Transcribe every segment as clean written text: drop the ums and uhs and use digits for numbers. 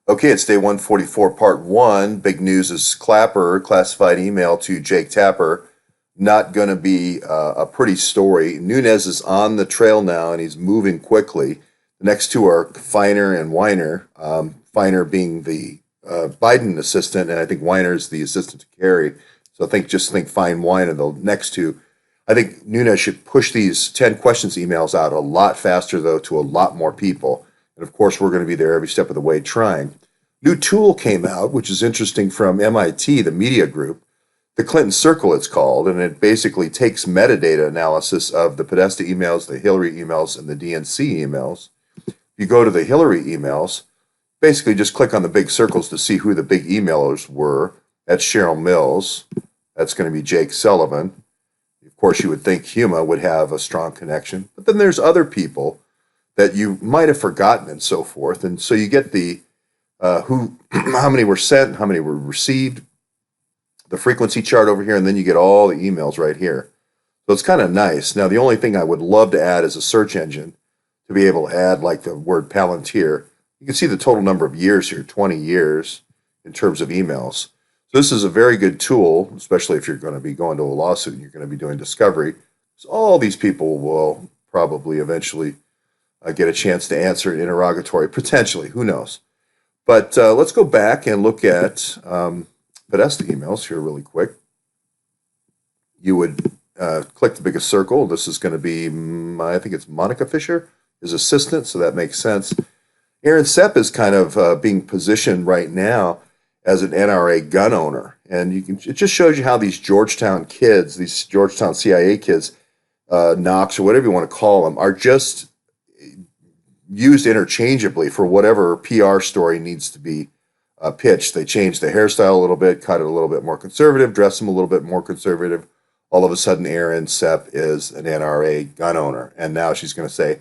Okay, it's day 144, part one. Big news is Clapper, classified email to Jake Tapper. Not going to be a pretty story. Nunez is on the trail now and he's moving quickly. The next two are Feiner and Weiner. Feiner being the Biden assistant, and I think Weiner is the assistant to Kerry. So just think Fine Weiner, the next two. I think Nunez should push these 10 questions emails out a lot faster, though, to a lot more people. And of course, we're going to be there every step of the way trying. New tool came out, which is interesting, from MIT, the media group. The Clinton Circle, it's called, and it basically takes metadata analysis of the Podesta emails, the Hillary emails, and the DNC emails. You go to the Hillary emails, basically just click on the big circles to see who the big emailers were. That's Cheryl Mills. That's going to be Jake Sullivan. Of course, you would think Huma would have a strong connection, but then there's other people that you might have forgotten and so forth. And so you get the how many were sent, how many were received, the frequency chart over here, and then you get all the emails right here. So it's kind of nice. Now, the only thing I would love to add is a search engine to be able to add like the word Palantir. You can see the total number of years here, 20 years in terms of emails. So this is a very good tool, especially if you're going to be going to a lawsuit and you're going to be doing discovery. So all these people will probably eventually get a chance to answer an interrogatory, potentially, who knows. But let's go back and look at Podesta emails here really quick. You would click the biggest circle. This is going to be, I think it's Monica Fisher, his assistant, so that makes sense. Aaron Sepp is kind of being positioned right now as an NRA gun owner. And it just shows you how these Georgetown kids, these Georgetown CIA kids, Knox or whatever you want to call them, are just used interchangeably for whatever PR story needs to be pitched. They change the hairstyle a little bit, cut it a little bit more conservative, dress them a little bit more conservative. All of a sudden, Aaron Sepp is an NRA gun owner. And now she's going to say,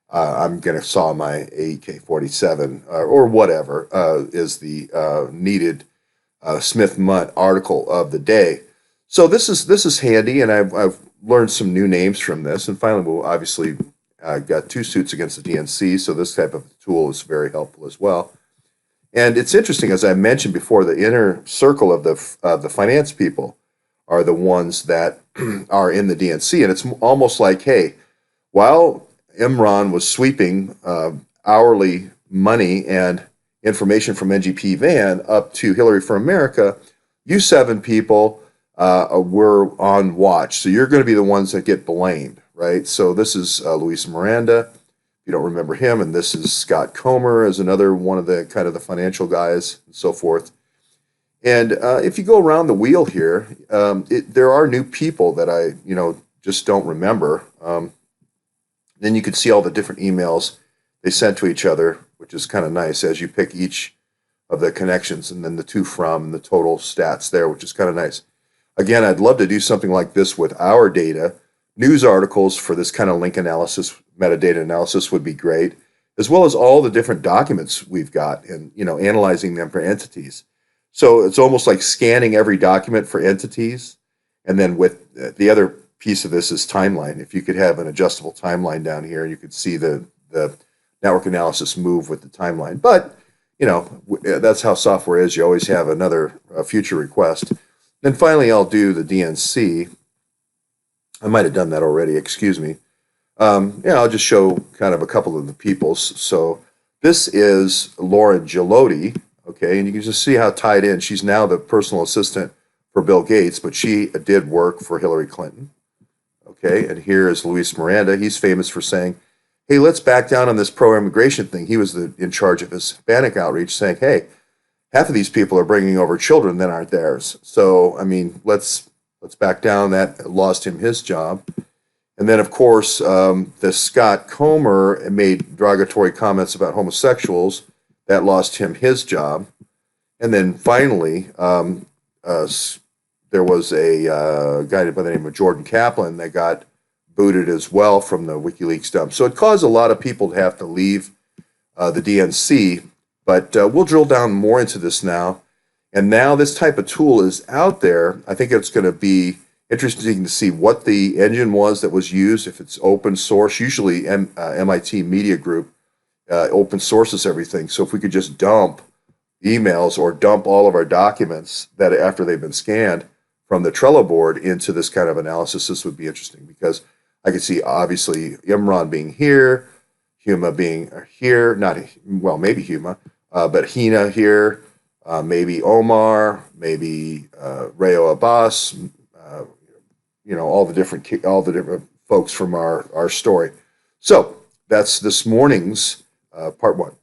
I'm going to saw my AK-47 or whatever is the needed Smith-Munt article of the day. So this is handy, and I've learned some new names from this. And finally, we'll obviously got two suits against the DNC, so this type of tool is very helpful as well. And it's interesting, as I mentioned before, the inner circle of the finance people are the ones that are in the DNC, and it's almost like, hey, while Imran was sweeping hourly money and information from NGP Van up to Hillary for America, you seven people were on watch, so you're going to be the ones that get blamed. Right, so this is Luis Miranda, if you don't remember him, and this is Scott Comer as another one of the kind of the financial guys and so forth. And if you go around the wheel here, there are new people that I just don't remember. Then you can see all the different emails they sent to each other, which is kind of nice as you pick each of the connections and then the to from and the total stats there, which is kind of nice. Again, I'd love to do something like this with our data. News articles for this kind of link analysis, metadata analysis would be great, as well as all the different documents we've got and, analyzing them for entities. So it's almost like scanning every document for entities. And then with the other piece of this is timeline. If you could have an adjustable timeline down here, you could see the network analysis move with the timeline. But, that's how software is. You always have another future request. Then finally, I'll do the DNC. I might have done that already, excuse me. I'll just show kind of a couple of the peoples. So this is Lauren Gilotti, okay, and you can just see how tied in. She's now the personal assistant for Bill Gates, but she did work for Hillary Clinton, okay, and here is Luis Miranda. He's famous for saying, hey, let's back down on this pro-immigration thing. He was in charge of Hispanic outreach, saying, hey, half of these people are bringing over children that aren't theirs. So, let's back down. That lost him his job. And then, of course, the Scott Comer made derogatory comments about homosexuals. That lost him his job. And then finally, there was a guy by the name of Jordan Kaplan that got booted as well from the WikiLeaks dump. So it caused a lot of people to have to leave the DNC. But we'll drill down more into this now. And now this type of tool is out there. I think it's going to be interesting to see what the engine was that was used, if it's open source. Usually MIT Media Group open sources everything. So if we could just dump emails or dump all of our documents that after they've been scanned from the Trello board into this kind of analysis, this would be interesting because I could see obviously Imran being here, Huma being here, not, well, maybe Huma, but Hina here, maybe Omar, maybe Rayo Abbas, uh, all the different folks from our story. So that's this morning's part one.